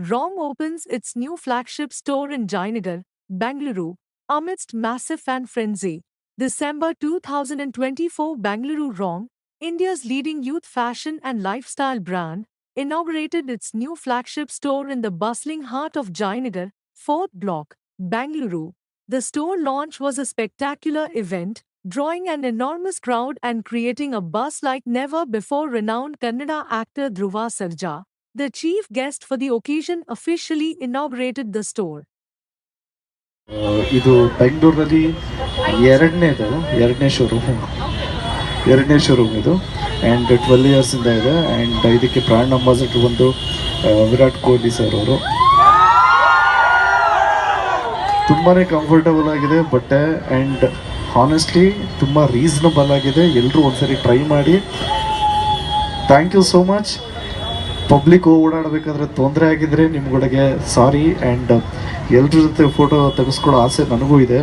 ROM opens its new flagship store in Jayanagar, Bengaluru, amidst massive fan frenzy. December 2024 Bengaluru ROM, India's leading youth fashion and lifestyle brand, inaugurated its new flagship store in the bustling heart of Jayanagar, 4th Block, Bengaluru. The store launch was a spectacular event, drawing an enormous crowd and creating a buzz like never before. Renowned Kannada actor Dhruva Sarja, the chief guest for the occasion, officially inaugurated the store. ಇದು ಬೆಂಗಳೂರಲ್ಲಿ ಎರಡನೇದು ಎರಡನೇ showroom ಇದು and 12 ಇಯರ್ಸಿಂದ ಇದೆ and ಇದಕ್ಕೆ brand ambassador ಬಂದು Virat Kohli sir ಅವರು. ತುಂಬಾ ಕಂಫರ್ಟಬಲ್ ಆಗಿದೆ ಬಟ್ಟೆ ಆ್ಯಂಡ್ ಹಾನೆಸ್ಟ್ಲಿ ತುಂಬ ರೀಸನಬಲ್ ಆಗಿದೆ. ಎಲ್ಲರೂ ಒಂದ್ಸರಿ ಟ್ರೈ ಮಾಡಿ. Thank you so much. Public ಓಡಾಡಬೇಕಾದ್ರೆ ತೊಂದರೆ ಆಗಿದ್ರೆ ನಿಮ್ಗಳಿಗೆ ಸಾರಿ. ಆ್ಯಂಡ್ ಎಲ್ಲರ ಜೊತೆ ಫೋಟೋ ತೆಗೆಸ್ಕೊಳ್ಳೋ ಆಸೆ ನನಗೂ ಇದೆ.